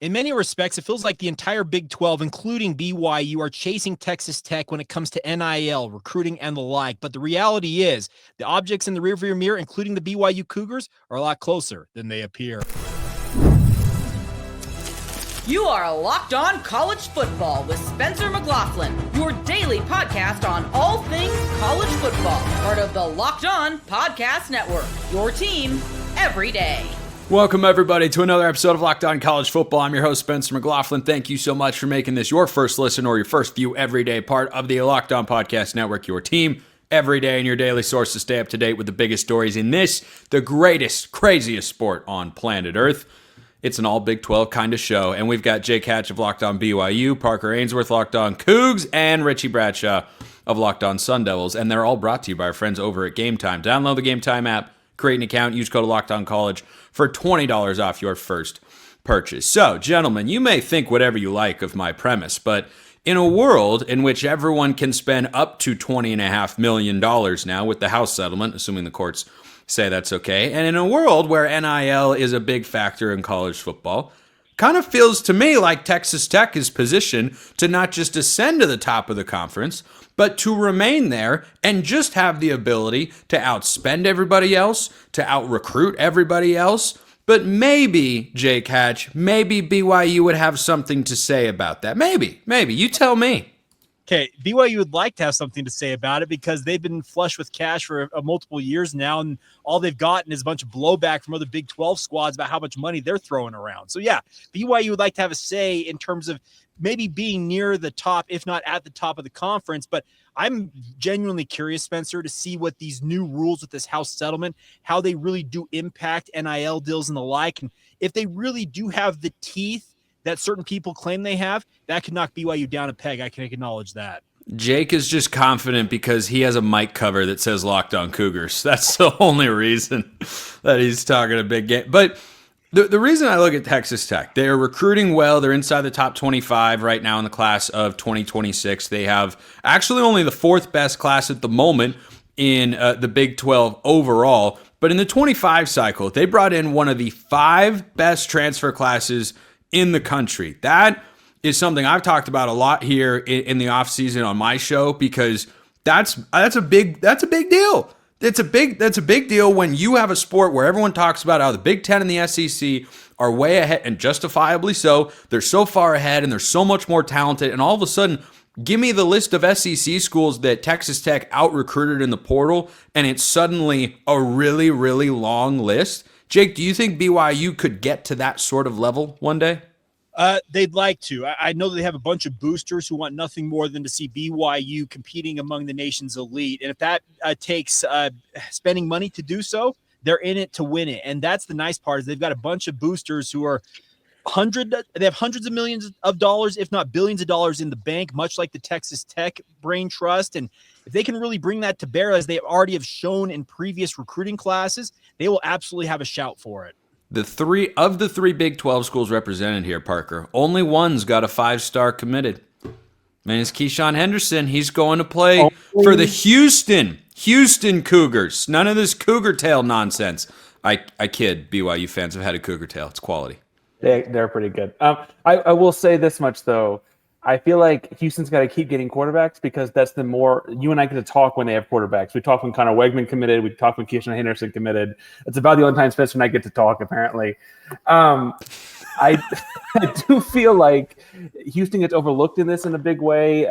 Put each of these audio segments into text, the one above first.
In many respects, it feels like the entire Big 12, including BYU, are chasing Texas Tech when it comes to NIL, recruiting, and the like. But the reality is, the objects in the rearview mirror, including the BYU Cougars, are a lot closer than they appear. You are Locked On College Football with Spencer McLaughlin, your daily podcast on all things college football. Part of the Locked On Podcast Network, your team every day. Welcome, everybody, to another episode of Locked On College Football. I'm your host, Spencer McLaughlin. Thank you so much for making this your first listen or your first view every day, part of the Locked On Podcast Network, your team every day, and your daily source to stay up to date with the biggest stories in this, the greatest, craziest sport on planet Earth. It's an all Big 12 kind of show, and we've got Jake Hatch of Locked On BYU, Parker Ainsworth, Locked On Cougs, and Richie Bradshaw of Locked On Sun Devils, and they're all brought to you by our friends over at Game Time. Download the Game Time app, create an account, use code LOCKEDONCollege for $20 off your first purchase. So, gentlemen, you may think whatever you like of my premise, but in a world in which everyone can spend up to $20.5 million now with the House settlement, assuming the courts say that's okay, and in a world where NIL is a big factor in college football, kind of feels to me like Texas Tech is positioned to not just ascend to the top of the conference, but to remain there and just have the ability to outspend everybody else, to out-recruit everybody else. But maybe, Jake Hatch, maybe BYU would have something to say about that. Maybe. You tell me. Okay, BYU would like to have something to say about it because they've been flush with cash for multiple years now, and all they've gotten is a bunch of blowback from other Big 12 squads about how much money they're throwing around. So, yeah, BYU would like to have a say in terms of maybe being near the top, if not at the top of the conference. But I'm genuinely curious, Spencer, to see what these new rules with this House settlement, how they really do impact NIL deals and the like, and if they really do have the teeth that certain people claim they have, that could knock BYU down a peg. I can acknowledge that. Jake is just confident because he has a mic cover that says Locked On Cougars. That's the only reason that he's talking a big game. But the reason I look at Texas Tech, they're recruiting well. They're inside the top 25 right now in the class of 2026. They have actually only the fourth best class at the moment in the Big 12 overall. But in the 25 cycle, they brought in one of the 5 best transfer classes in the country. That is something I've talked about a lot here in the offseason on my show because that's a big deal. That's a big deal when you have a sport where everyone talks about how the Big Ten and the SEC are way ahead, and justifiably so. They're so far ahead and they're so much more talented, and all of a sudden, give me the list of SEC schools that Texas Tech out-recruited in the portal, and it's suddenly a really, really long list. Jake, do you think BYU could get to that sort of level one day? They'd like to. I know they have a bunch of boosters who want nothing more than to see BYU competing among the nation's elite. And if that takes spending money to do so, they're in it to win it. And that's the nice part is they've got a bunch of boosters who are they have hundreds of millions of dollars, if not billions of dollars in the bank, much like the Texas Tech Brain Trust. And if they can really bring that to bear, as they already have shown in previous recruiting classes, they will absolutely have a shout for it. The three Big 12 schools represented here, Parker, only one's got a 5-star committed. Man, it's Keyshawn Henderson. He's going to play for the Houston Cougars. None of this Cougar tail nonsense. I kid. BYU fans have had a Cougar tail. It's quality. They're pretty good. I will say this much, though. I feel like Houston's got to keep getting quarterbacks because that's the more you and I get to talk when they have quarterbacks. We talk when Connor Wegman committed. We talk when Keyshawn Henderson committed. It's about the only time Spencer and I get to talk, apparently. I do feel like Houston gets overlooked in this in a big way.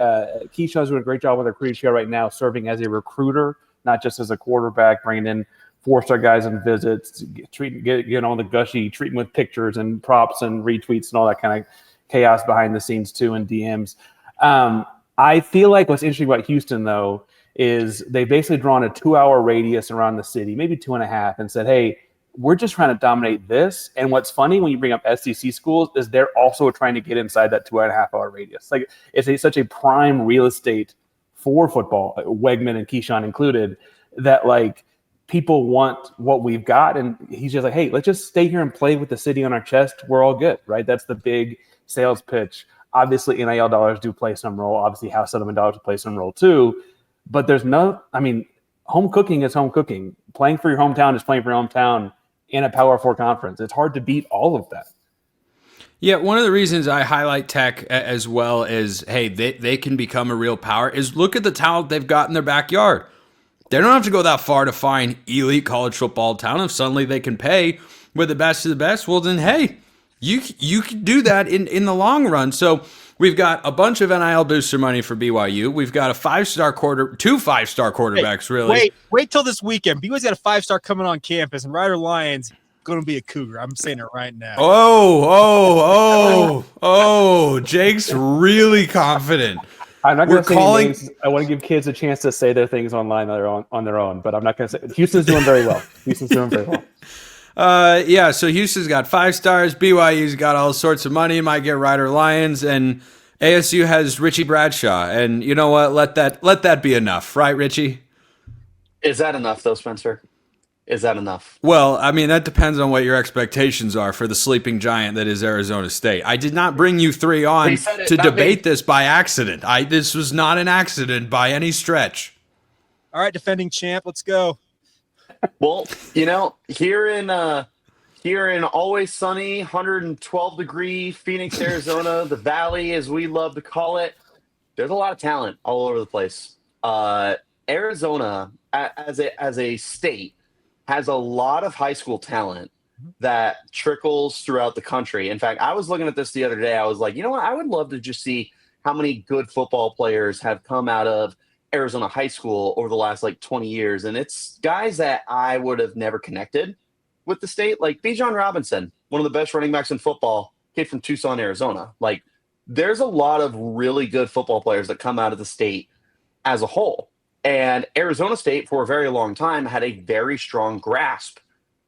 Keyshawn's doing a great job with their recruiting share right now, serving as a recruiter, not just as a quarterback, bringing in 4-star guys on visits, getting all the gushy, treating with pictures and props and retweets and all that kind of chaos behind the scenes too and DMs. I feel like what's interesting about Houston though is they basically drawn a 2-hour radius around the city, maybe 2.5, and said, hey, we're just trying to dominate this. And what's funny when you bring up SEC schools is they're also trying to get inside that 2.5-hour radius. Like it's such a prime real estate for football, Wegman and Keyshawn included, that like people want what we've got. And he's just like, hey, let's just stay here and play with the city on our chest. We're all good, right? That's the big sales pitch. Obviously, NIL dollars do play some role. Obviously, House settlement dollars play some role too. But there's home cooking is home cooking. Playing for your hometown is playing for your hometown in a Power 4 conference. It's hard to beat all of that. Yeah, one of the reasons I highlight Tech as well as, hey, they can become a real power is look at the talent they've got in their backyard. They don't have to go that far to find elite college football talent. If suddenly they can pay with the best of the best, well then, hey, you can do that in the long run. So we've got a bunch of NIL booster money for BYU. We've got two 5-star quarterbacks, really. Wait till this weekend. BYU's got a 5-star coming on campus, and Ryder Lyons going to be a Cougar. I'm saying it right now. Jake's really confident. I'm not going to say any names. I want to give kids a chance to say their things online on their own, but I'm not going to say. Houston's doing very well. So Houston's got 5 stars. BYU's got all sorts of money. Might get Ryder Lyons, and ASU has Richie Bradshaw. And you know what? Let that be enough, right, Richie? Is that enough, though, Spencer? Is that enough? Well, I mean, that depends on what your expectations are for the sleeping giant that is Arizona State. I did not bring you three on to debate this by accident. This was not an accident by any stretch. All right, defending champ, let's go. Well, here in always sunny, 112-degree Phoenix, Arizona, the Valley, as we love to call it, there's a lot of talent all over the place. Arizona, as a state, has a lot of high school talent that trickles throughout the country. In fact, I was looking at this the other day. I was like, you know what? I would love to just see how many good football players have come out of Arizona high school over the last 20 years. And it's guys that I would have never connected with the state, like Bijan Robinson, one of the best running backs in football, kid from Tucson, Arizona. There's a lot of really good football players that come out of the state as a whole. And Arizona State, for a very long time, had a very strong grasp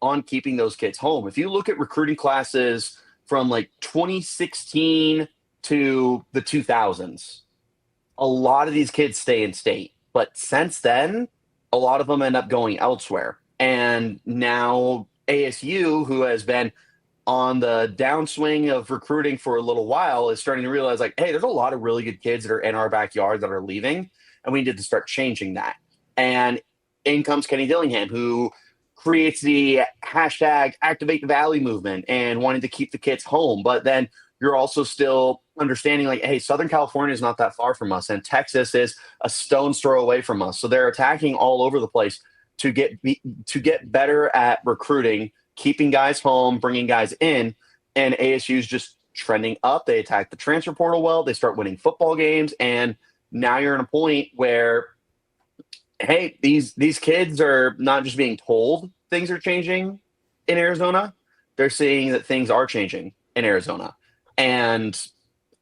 on keeping those kids home. If you look at recruiting classes from 2016 to the 2000s, a lot of these kids stay in state. But since then, a lot of them end up going elsewhere. And now ASU, who has been on the downswing of recruiting for a little while, is starting to realize, hey, there's a lot of really good kids that are in our backyard that are leaving. And we need to start changing that. And in comes Kenny Dillingham, who creates the hashtag Activate the Valley movement and wanting to keep the kids home. But then you're also still understanding, hey, Southern California is not that far from us, and Texas is a stone's throw away from us. So they're attacking all over the place to get better at recruiting, keeping guys home, bringing guys in. And ASU is just trending up. They attack the transfer portal well. They start winning football games, and now you're in a point where, hey, these kids are not just being told things are changing in Arizona. They're seeing that things are changing in Arizona. And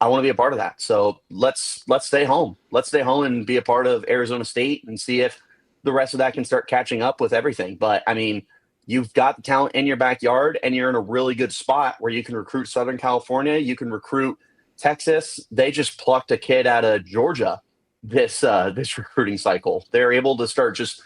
I want to be a part of that. So let's stay home. Let's stay home and be a part of Arizona State and see if the rest of that can start catching up with everything. But, I mean, you've got the talent in your backyard, and you're in a really good spot where you can recruit Southern California. You can recruit Texas. They just plucked a kid out of Georgia this recruiting cycle. They're able to start just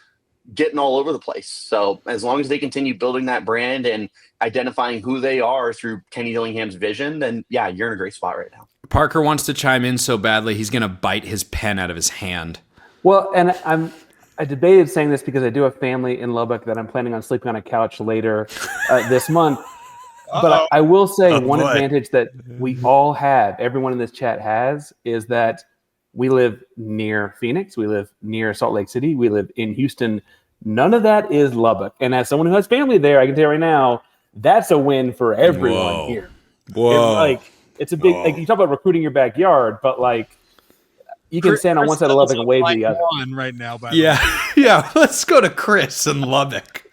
getting all over the place. So as long as they continue building that brand and identifying who they are through Kenny Dillingham's vision, then yeah, you're in a great spot right now. Parker wants to chime in so badly he's going to bite his pen out of his hand. Well, and I debated saying this because I do have family in Lubbock that I'm planning on sleeping on a couch later this month. But I will say advantage that we all have, everyone in this chat has, is that we live near Phoenix. We live near Salt Lake City. We live in Houston. None of that is Lubbock. And as someone who has family there, I can tell you right now, that's a win for everyone here. Whoa. It's a big, you talk about recruiting your backyard, but you can stand on one side of Lubbock and wave to the other. Right now, yeah. Let's go to Chris in Lubbock.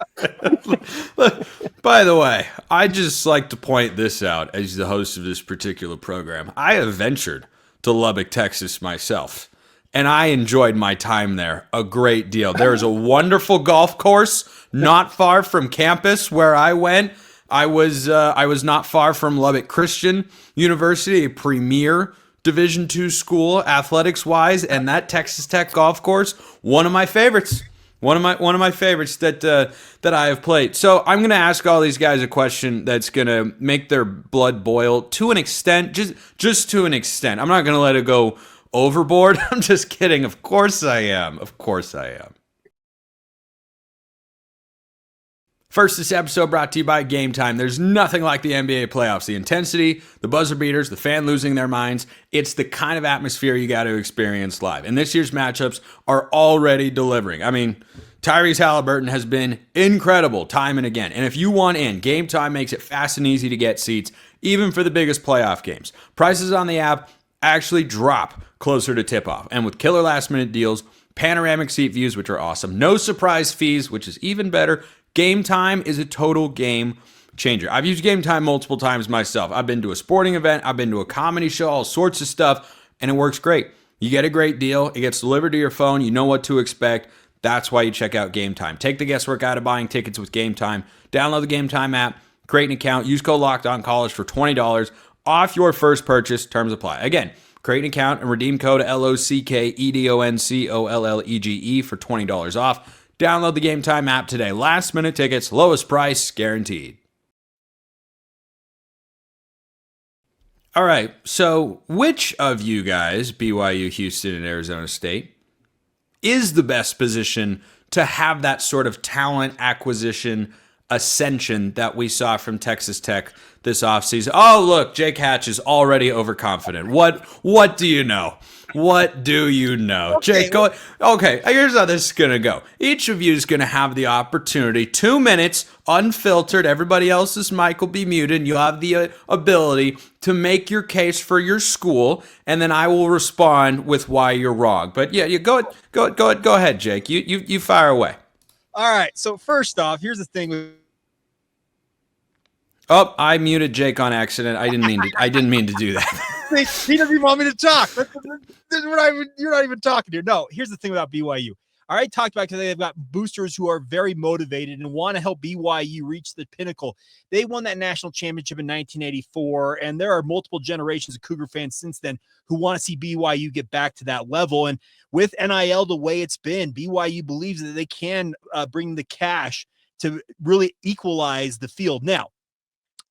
By the way, I just like to point this out as the host of this particular program. I have ventured to Lubbock, Texas myself, and I enjoyed my time there a great deal. There is a wonderful golf course not far from campus where I went. I was not far from Lubbock Christian University, a premier Division II school athletics-wise, and that Texas Tech golf course, one of my favorites. One of my favorites that I have played. So I'm going to ask all these guys a question that's going to make their blood boil to an extent, just to an extent. I'm not going to let it go overboard. I'm just kidding. Of course I am. First, this episode brought to you by Game Time. There's nothing like the NBA playoffs. The intensity, the buzzer beaters, the fan losing their minds. It's the kind of atmosphere you got to experience live. And this year's matchups are already delivering. I mean, Tyrese Halliburton has been incredible time and again. And if you want in, Game Time makes it fast and easy to get seats, even for the biggest playoff games. Prices on the app actually drop closer to tip-off. And with killer last-minute deals, panoramic seat views, which are awesome, no surprise fees, which is even better, Game Time is a total game changer. I've used Game Time multiple times myself. I've been to a sporting event, I've been to a comedy show, all sorts of stuff, and it works great. You get a great deal, it gets delivered to your phone, you know what to expect. That's why you check out Game Time. Take the guesswork out of buying tickets with Game Time. Download the Game Time app, create an account, use code LOCKEDONCollege for $20 off your first purchase. Terms apply. Again, create an account and redeem code LOCKEDONCOLLEGE for $20 off. Download the Game Time app today. Last minute tickets, lowest price guaranteed. All right, so which of you guys, BYU, Houston, and Arizona State, is the best position to have that sort of talent acquisition ascension that we saw from Texas Tech this offseason? Oh, look, Jake Hatch is already overconfident. What do you know? What do you know? Okay. Jake, go. Okay, here's how this is going to go. Each of you is going to have the opportunity, 2 minutes, unfiltered. Everybody else's mic will be muted. And you'll have the ability to make your case for your school, and then I will respond with why you're wrong. But yeah, you go ahead, Jake. You fire away. All right. So first off, here's the thing. Oh, I muted Jake on accident. I didn't mean to do that. He doesn't even want me to talk. You're not even talking here. No, here's the thing about BYU. I already talked about today. They've got boosters who are very motivated and want to help BYU reach the pinnacle. They won that national championship in 1984, and there are multiple generations of Cougar fans since then who want to see BYU get back to that level. And with NIL the way it's been, BYU believes that they can bring the cash to really equalize the field. Now,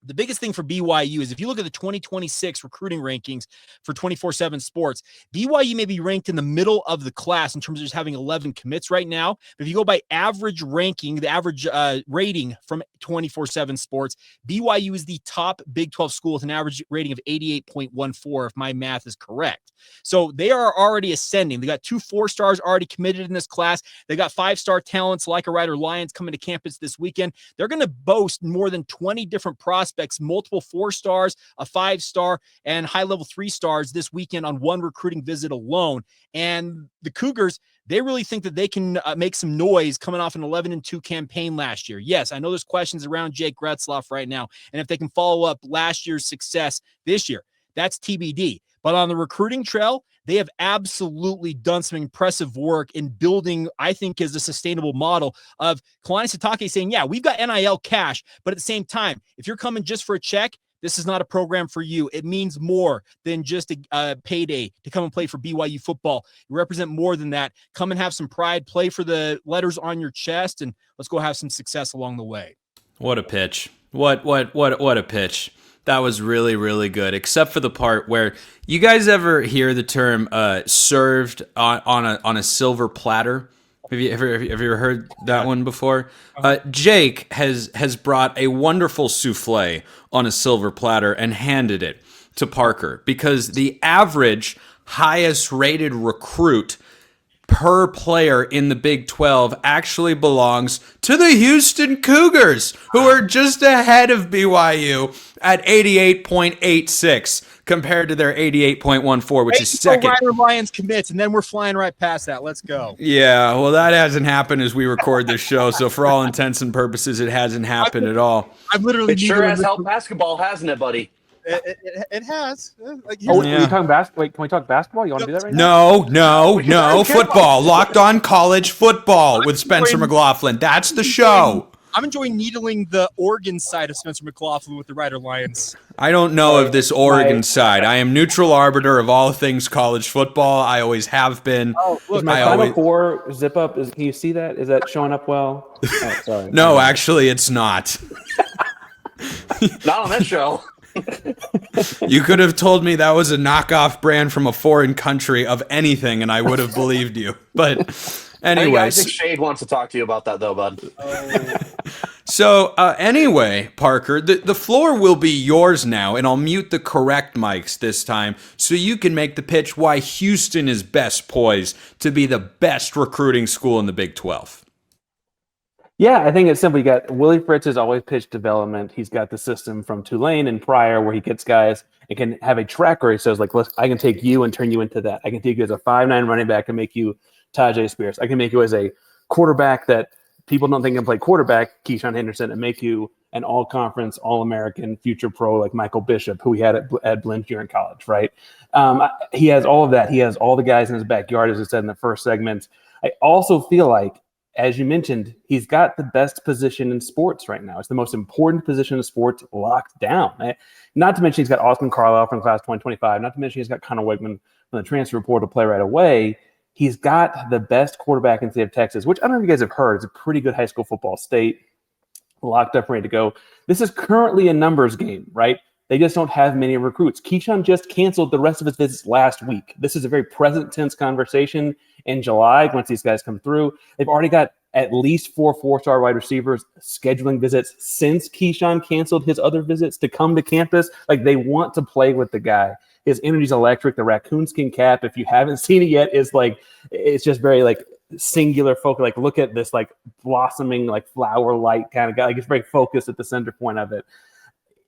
the biggest thing for BYU is if you look at the 2026 recruiting rankings for 24/7 Sports, BYU may be ranked in the middle of the class in terms of just having 11 commits right now. But if you go by average ranking, the average rating from 24/7 Sports, BYU is the top Big 12 school with an average rating of 88.14, if my math is correct. So they are already ascending. They got 2 4-stars already committed in this class. They got 5-star talents like a Ryder Lyons coming to campus this weekend. They're going to boast more than 20 different prospects, multiple 4-stars, a 5-star, and high-level 3-stars this weekend on one recruiting visit alone. And the Cougars, they really think that they can make some noise coming off an 11-2 campaign last year. Yes, I know there's questions around Jake Gretzloff right now, and if they can follow up last year's success this year, that's TBD. But on the recruiting trail, they have absolutely done some impressive work in building, I think, is a sustainable model of Kalani Sitake saying, yeah, we've got NIL cash, but at the same time, if you're coming just for a check, this is not a program for you. It means more than just a payday to come and play for BYU football. You represent more than that. Come and have some pride, play for the letters on your chest, and let's go have some success along the way. What a pitch. What a pitch. That was really, really good, except for the part where you guys ever hear the term served on a silver platter? Have you ever heard that one before? Jake has brought a wonderful souffle on a silver platter and handed it to Parker because the average highest rated recruit per player in the Big 12 actually belongs to the Houston Cougars, who are just ahead of BYU at 88.86 compared to their 88.14, which is second. Ryder Lyons commits, and then we're flying right past that. Let's go. Yeah, well, that hasn't happened as we record this show, so for all intents and purposes, it hasn't happened at all. I've literally. It sure has helped basketball, hasn't it, buddy? It has. Are you talking basketball? Wait, can we talk basketball? You want to do that right now? No. Football. Locked on college football with Spencer McLaughlin. That's the show. I'm enjoying needling the Oregon side of Spencer McLaughlin with the Ryder Lions. I don't know of this Oregon side. I am neutral arbiter of all things college football. I always have been. Oh, look, my Final Four zip up. Can you see that? Is that showing up well? Oh, sorry. No, actually, it's not. Not on that show. You could have told me that was a knockoff brand from a foreign country of anything, and I would have believed you. But anyways, I think Shade wants to talk to you about that, though, bud. So So anyway, Parker, the floor will be yours now, and I'll mute the correct mics this time so you can make the pitch why Houston is best poised to be the best recruiting school in the Big 12. Yeah, I think it's simple. You got Willie Fritz has always pitched development. He's got the system from Tulane and prior where he gets guys and can have a tracker. He says, like, I can take you and turn you into that. I can take you as a 5'9" running back and make you Tajay Spears. I can make you as a quarterback that people don't think can play quarterback, Keyshawn Henderson, and make you an all-conference, all-American, future pro like Michael Bishop, who he had at Blinn here in college, right? He has all of that. He has all the guys in his backyard, as I said in the first segment. I also feel like, as you mentioned, he's got the best position in sports right now. It's the most important position in sports locked down. Not to mention he's got Austin Carlisle from class 2025. Not to mention he's got Connor Wigman from the transfer portal to play right away. He's got the best quarterback in the state of Texas, which I don't know if you guys have heard. It's a pretty good high school football state, locked up, ready to go. This is currently a numbers game, right? They just don't have many recruits. Keyshawn just canceled the rest of his visits last week. This is a very present tense conversation in July once these guys come through. They've already got at least 4 4-star wide receivers scheduling visits since Keyshawn canceled his other visits to come to campus. Like, they want to play with the guy. His energy's electric. The raccoon skin cap, if you haven't seen it yet, is like, it's just very like singular focus. Like, look at this like blossoming like flower light kind of guy. Like, it's very focused at the center point of it.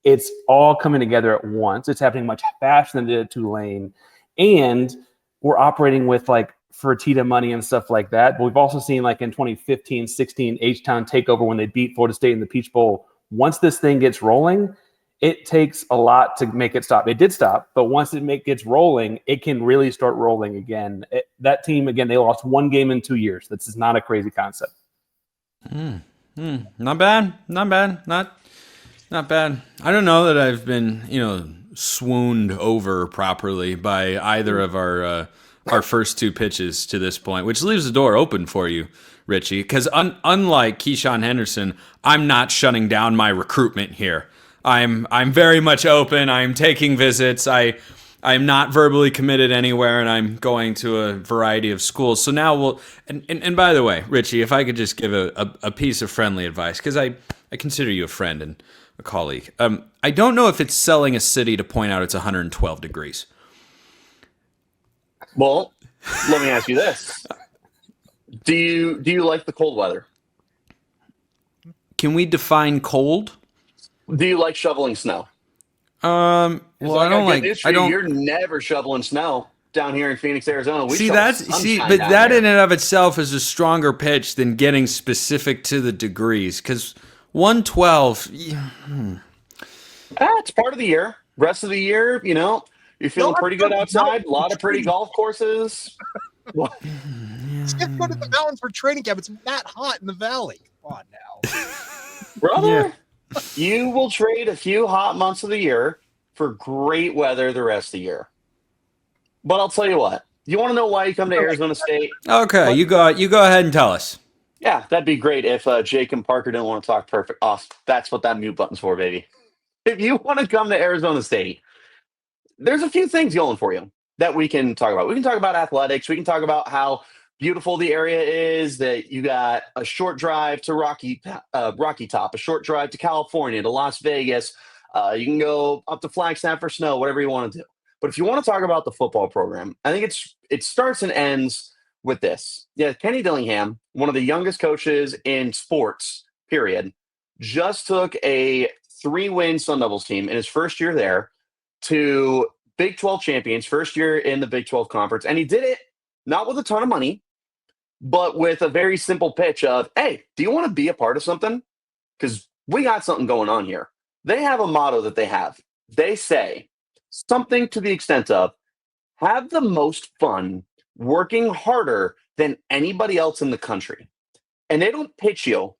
It's all coming together at once. It's happening much faster than it did at Tulane. And we're operating with like Fertitta money and stuff like that. But we've also seen like in 2015-16 H-Town takeover when they beat Florida State in the Peach Bowl. Once this thing gets rolling, it takes a lot to make it stop. It did stop, but once it gets rolling, it can really start rolling again. That team, again, they lost 1 game in 2 years. This is not a crazy concept. Not bad. Not bad. I don't know that I've been, swooned over properly by either of our first 2 pitches to this point, which leaves the door open for you, Richie, because unlike Keyshawn Henderson, I'm not shutting down my recruitment here. I'm very much open. I'm taking visits. I'm not verbally committed anywhere, and I'm going to a variety of schools. So now we'll and by the way, Richie, if I could just give a piece of friendly advice, because I consider you a friend and a colleague. I don't know if it's selling a city to point out it's 112 degrees. Well, let me ask you this. Do you like the cold weather? Can we define cold? Do you like shoveling snow? Well, I don't like. I don't. You're never shoveling snow down here in Phoenix, Arizona. But that in and of itself is a stronger pitch than getting specific to the degrees, because 112. It's part of the year. Rest of the year, you're feeling pretty good outside. A lot of pretty golf courses. Just go to the mountains for training camp. It's that hot in the valley. Come on now, brother. Yeah. You will trade a few hot months of the year for great weather the rest of the year. But I'll tell you what. You want to know why you come to Arizona State? Okay, you go ahead and tell us. Yeah, that'd be great if Jake and Parker didn't want to talk perfect. Oh, that's what that mute button's for, baby. If you want to come to Arizona State, there's a few things going for you that we can talk about. We can talk about athletics. We can talk about how beautiful the area is, that you got a short drive to Rocky Top, a short drive to California, to Las Vegas. You can go up to Flagstaff for snow, whatever you want to do. But if you want to talk about the football program, I think it starts and ends with this. Yeah, Kenny Dillingham, one of the youngest coaches in sports, period, just took a 3-win Sun Devils team in his first year there to Big 12 champions, first year in the Big 12 conference. And he did it not with a ton of money, but with a very simple pitch of, hey, do you want to be a part of something? Because we got something going on here. They have a motto that they have. They say something to the extent of, have the most fun working harder than anybody else in the country. And they don't pitch you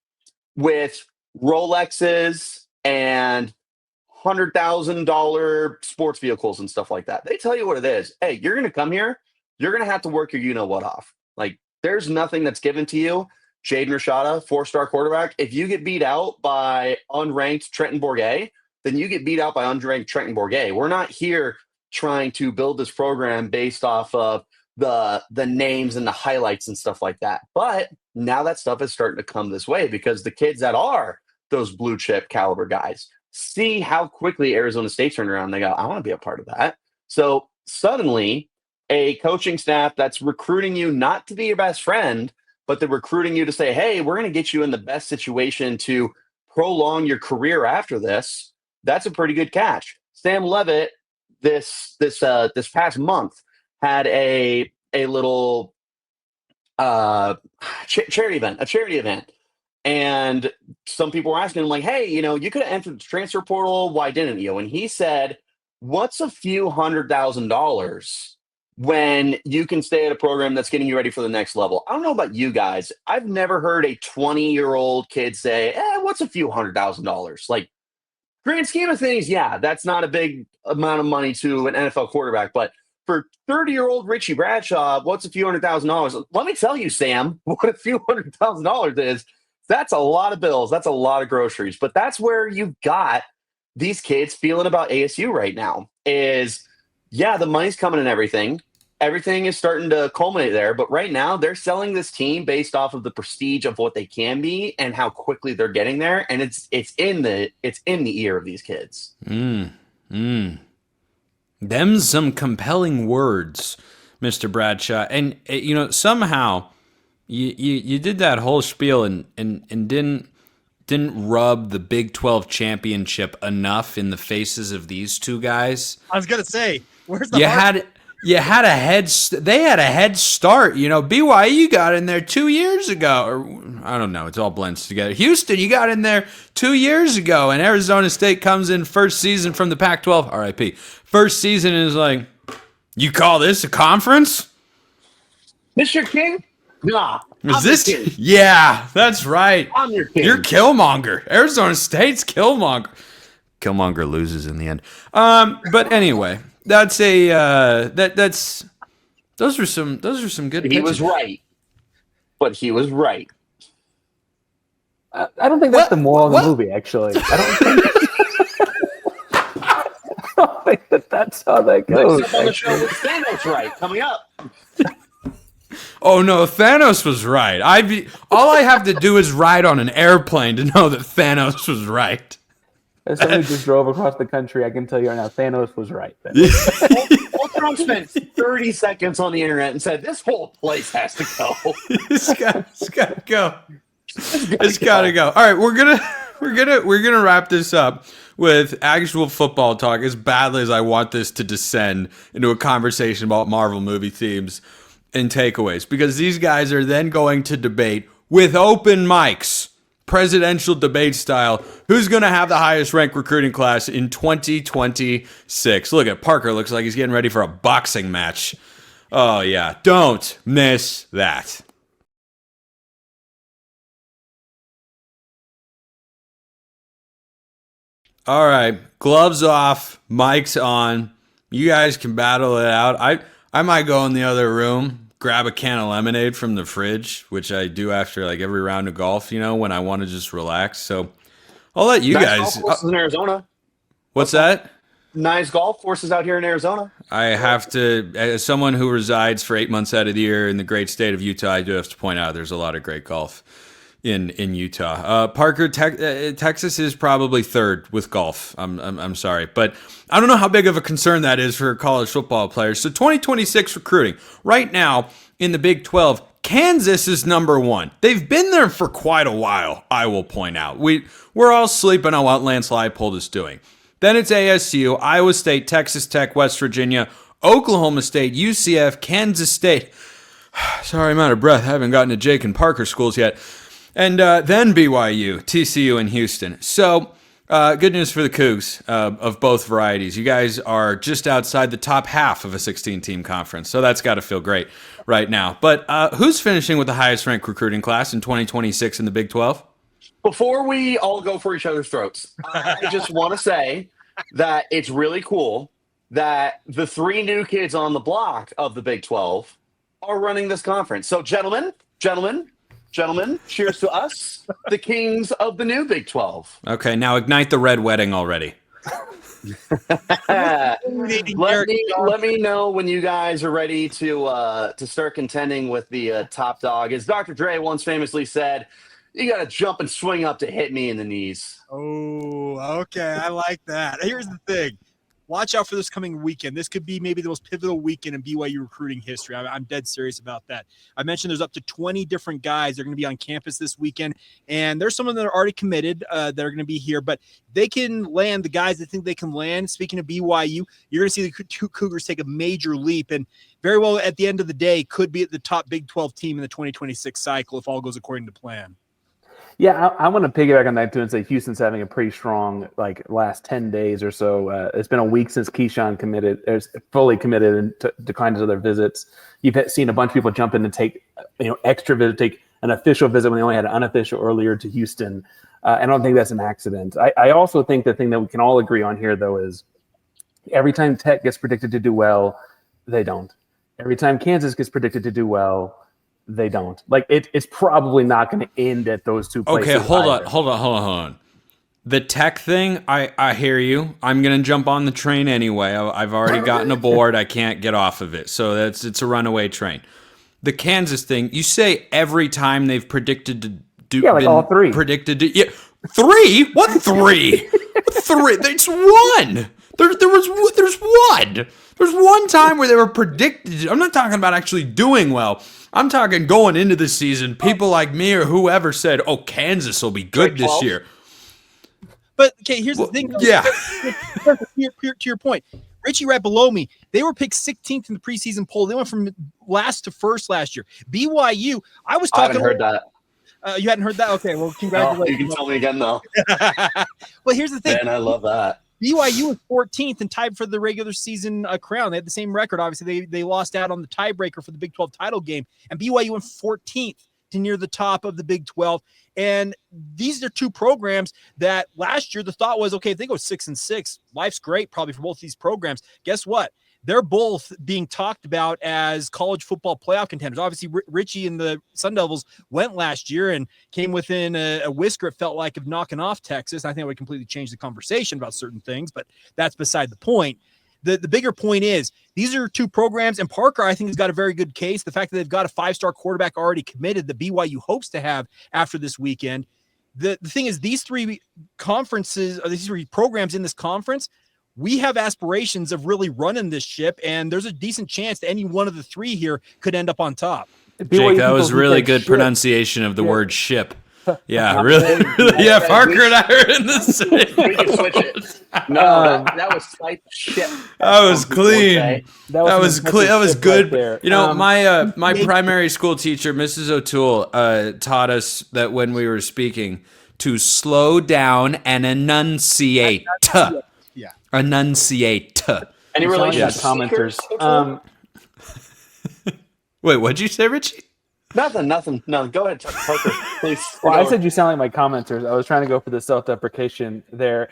with Rolexes and $100,000 sports vehicles and stuff like that. They tell you what it is. Hey, you're going to come here. You're going to have to work your you-know-what off. Like, there's nothing that's given to you. Jaden Rashada, 4-star quarterback. If you get beat out by unranked Trenton Bourget, then you get beat out by unranked Trenton Bourget. We're not here trying to build this program based off of the names and the highlights and stuff like that. But now that stuff is starting to come this way because the kids that are those blue chip caliber guys. See how quickly Arizona State turned around and they go, I want to be a part of that. So suddenly a coaching staff that's recruiting you not to be your best friend, but they're recruiting you to say, hey, we're going to get you in the best situation to prolong your career after this. That's a pretty good catch. Sam Levitt this past month had a little charity event. And some people were asking him, like, hey, you could have entered the transfer portal. Why didn't you? And he said, what's a few $100,000 when you can stay at a program that's getting you ready for the next level? I don't know about you guys. I've never heard a 20-year-old kid say, what's a few $100,000? Like, grand scheme of things, yeah, that's not a big amount of money to an NFL quarterback. But for 30-year-old Richie Bradshaw, what's a few $100,000? Let me tell you, Sam, what a few $100,000 is. That's a lot of bills. That's a lot of groceries. But that's where you've got these kids feeling about ASU right now is, yeah, the money's coming and everything. Everything is starting to culminate there. But right now they're selling this team based off of the prestige of what they can be and how quickly they're getting there. And it's in the ear of these kids. Them's some compelling words, Mr. Bradshaw. And, somehow you did that whole spiel and didn't rub the Big 12 championship enough in the faces of these two guys. I was gonna say, where's the they had a head start. BYU got in there 2 years ago, or I don't know. It's all blends together. Houston, you got in there 2 years ago, and Arizona State comes in first season from the Pac-12. RIP. First season is like, you call this a conference? Mr. King? Nah. Is this? Yeah, that's right. I'm your king. You're Killmonger. Arizona State's Killmonger. Killmonger loses in the end. But anyway, that's those are some good. He was right, but he was right. I don't think that's the moral of the movie. Actually, I don't think that's how that goes. Next up on the show with Thanos right coming up. Oh no, Thanos was right. All I have to do is ride on an airplane to know that Thanos was right. As somebody just drove across the country, I can tell you right now, Thanos was right. Trump spent 30 seconds on the internet and said, "This whole place has to go. It's got to go. It's got to go." All right, we're gonna wrap this up with actual football talk. As badly as I want this to descend into a conversation about Marvel movie themes and takeaways, because these guys are then going to debate with open mics, presidential debate style, who's going to have the highest ranked recruiting class in 2026. Look at Parker, looks like he's getting ready for a boxing match. Oh yeah, don't miss that. All right, gloves off, mics on. You guys can battle it out. I might go in the other room, grab a can of lemonade from the fridge, which I do after like every round of golf, when I want to just relax. So I'll let you guys. Golf courses in Arizona. What's that? Nice golf courses out here in Arizona. I have to, as someone who resides for 8 months out of the year in the great state of Utah, I do have to point out there's a lot of great golf in Utah. Parker, Texas is probably third with golf. I'm sorry, but I don't know how big of a concern that is for college football players. So 2026 recruiting right now in the Big 12, Kansas is number one. They've been there for quite a while. I will point out we're all sleeping on what Lance Leipold is doing. Then it's ASU, Iowa State, Texas Tech, West Virginia, Oklahoma State, UCF, Kansas State. Sorry, I'm out of breath. I haven't gotten to Jake and Parker schools yet. And then BYU, TCU, and Houston. So good news for the Cougs of both varieties. You guys are just outside the top half of a 16-team conference, so that's got to feel great right now. But who's finishing with the highest-ranked recruiting class in 2026 in the Big 12? Before we all go for each other's throats, I just want to say that it's really cool that the three new kids on the block of the Big 12 are running this conference. So, gentlemen, cheers to us, the kings of the new Big 12. Okay, now ignite the red wedding already. let me know when you guys are ready to start contending with the top dog. As Dr. Dre once famously said, You got to jump and swing up to hit me in the knees. Oh, okay. I like that. Here's the thing. Watch out for this coming weekend. This could be maybe the most pivotal weekend in BYU recruiting history. I'm dead serious about that. I mentioned there's up to 20 different guys that are going to be on campus this weekend, and there's some of them that are already committed that are going to be here, but they can land the guys that think they can land. Speaking of BYU, you're going to see the two Cougars take a major leap, and very well at the end of the day could be at the top Big 12 team in the 2026 cycle if all goes according to plan. Yeah, I want to piggyback on that too and say Houston's having a pretty strong last 10 days or so. It's been a week since Keyshawn fully committed and declined his other visits. You've seen a bunch of people jump in and take extra visit, take an official visit when they only had an unofficial earlier to Houston. I don't think that's an accident. I also think the thing that we can all agree on here though is every time Tech gets predicted to do well, they don't. Every time Kansas gets predicted to do well, they don't. It's probably not going to end at those two places. Okay, hold on. The Tech thing, I hear you. I'm going to jump on the train anyway. I've already gotten aboard. I can't get off of it. So it's a runaway train. The Kansas thing, you say every time they've predicted to do. Yeah, all three. Predicted to. Yeah, three? What three? Three? It's one. There's one. There's one time where they were predicted. I'm not talking about actually doing well. I'm talking going into the season, people like me or whoever said, oh, Kansas will be good this year. But, okay, here's the thing. Yeah. To your point, Richie right below me, they were picked 16th in the preseason poll. They went from last to first last year. BYU, I haven't heard that. You hadn't heard that? Okay, well, congratulations. You can tell me again, though. Well, here's the thing. Man, I love that. BYU was 14th and tied for the regular season crown. They had the same record. Obviously, they lost out on the tiebreaker for the Big 12 title game, and BYU went 14th to near the top of the Big 12. And these are two programs that last year the thought was, okay, if they go 6-6, life's great probably for both these programs. Guess what? They're both being talked about as college football playoff contenders. Obviously, Richie and the Sun Devils went last year and came within a whisker, it felt like, of knocking off Texas. I think it would completely change the conversation about certain things, but that's beside the point. The bigger point is these are two programs, and Parker, I think, has got a very good case. The fact that they've got a 5-star quarterback already committed that BYU hopes to have after this weekend. The thing is, these three conferences, or these three programs in this conference, we have aspirations of really running this ship, and there's a decent chance that any one of the three here could end up on top. Jake, that was really good pronunciation of the word ship. Yeah, really. Yeah, Parker and I are in the same. We can switch it. No, that was slight ship. That was clean. That was clean. That was good. Right my primary school teacher, Mrs. O'Toole, taught us that when we were speaking to slow down and enunciate. Yeah. Enunciate. Any relation to commenters? Wait, what'd you say, Richie? Nothing. No, go ahead, Parker, please. Well, I said you sound like my commenters. I was trying to go for the self-deprecation there.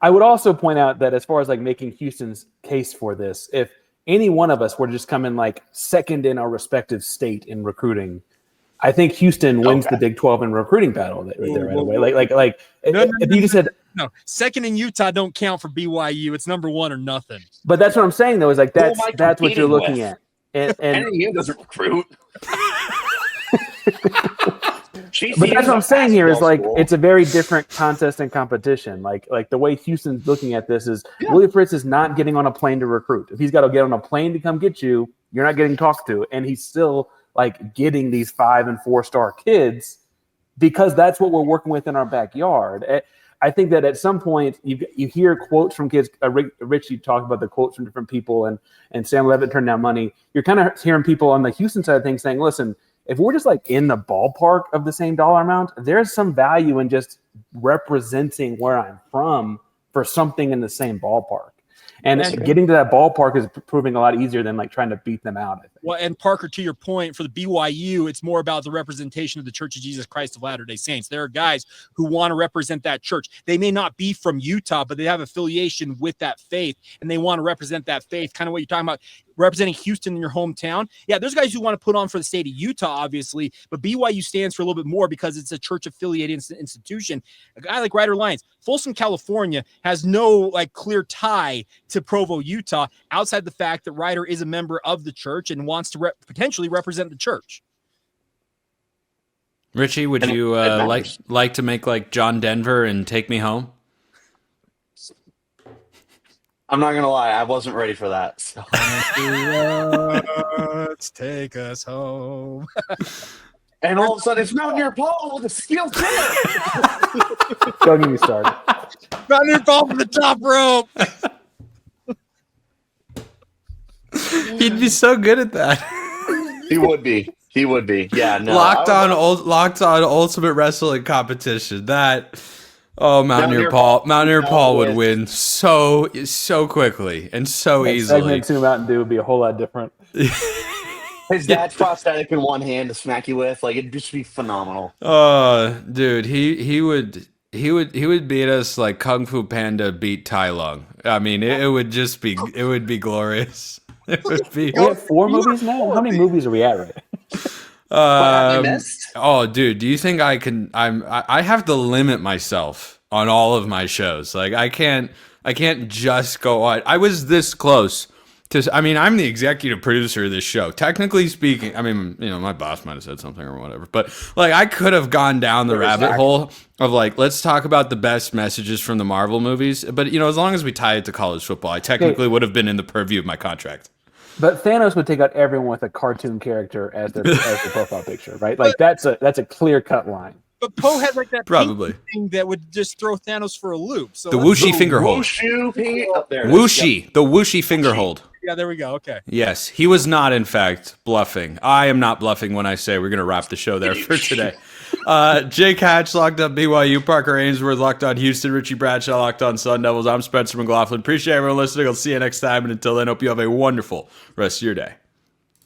I would also point out that as far as making Houston's case for this, if any one of us were to just come in second in our respective state in recruiting, I think Houston wins the Big 12 in recruiting battle right away. If you just said no, second in Utah don't count for BYU. It's number one or nothing. But that's what I'm saying though, is that's what you're looking at. And NAU doesn't recruit. But that's what I'm saying here is it's a very different contest and competition. Like the way Houston's looking at this is Willie Fritz is not getting on a plane to recruit. If he's got to get on a plane to come get you, you're not getting talked to. And he's still getting these 5- and 4-star kids because that's what we're working with in our backyard. I think that at some point you hear quotes from kids. Richie talked about the quotes from different people, and Sam Levitt turned down money. You're kind of hearing people on the Houston side of things saying, listen, if we're just in the ballpark of the same dollar amount, there's some value in just representing where I'm from for something in the same ballpark. And getting to that ballpark is proving a lot easier than trying to beat them out, I think. Well, and Parker, to your point, for the BYU, it's more about the representation of the Church of Jesus Christ of Latter-day Saints. There are guys who want to represent that church. They may not be from Utah, but they have affiliation with that faith, and they want to represent that faith, kind of what you're talking about, representing Houston in your hometown. Yeah, there's guys who want to put on for the state of Utah, obviously, but BYU stands for a little bit more because it's a church-affiliated institution. A guy like Ryder Lyons, Folsom, California, has no clear tie to Provo, Utah, outside the fact that Ryder is a member of the church and wants to potentially represent the church. Richie, would And you it matters. like to make like John Denver and take me home? I'm not gonna lie, I wasn't ready for that. So. Let's take us home. And all of a sudden, it's Mountaineer Paul with a steel chair. Don't get me started. Mountaineer Paul from the top rope. He'd be so good at that. He would be. Yeah, no. Locked on Ultimate Wrestling Competition. Mountaineer Paul would win so quickly and so easily. Segment 2 Mountain Dew would be a whole lot different. His dad's prosthetic in one hand to smack you with, like it'd just be phenomenal. Dude, he would beat us like Kung Fu Panda beat Tai Lung. I mean, it would be glorious. It would be. We have 4 movies now. How many movies are we at right? Oh, dude, do you think I can? I have to limit myself on all of my shows. Like I can't just go on. I was this close to. I mean, I'm the executive producer of this show. Technically speaking, I mean, my boss might have said something or whatever, but like I could have gone down the rabbit hole of like, let's talk about the best messages from the Marvel movies. But as long as we tie it to college football, I technically would have been in the purview of my contract. But Thanos would take out everyone with a cartoon character as their profile picture, right? Like that's a clear-cut line. But Poe had like that Probably thing that would just throw Thanos for a loop. So the whooshy finger hold. Whooshy, the whooshy finger hold. Yeah, there we go. Okay. Yes, he was not, in fact, bluffing. I am not bluffing when I say we're going to wrap the show there for today. Jake Hatch locked on BYU, Parker Ainsworth locked on Houston, Richie Bradshaw locked on Sun Devils. I'm Spencer McLaughlin. Appreciate everyone listening. I'll see you next time. And until then, hope you have a wonderful rest of your day.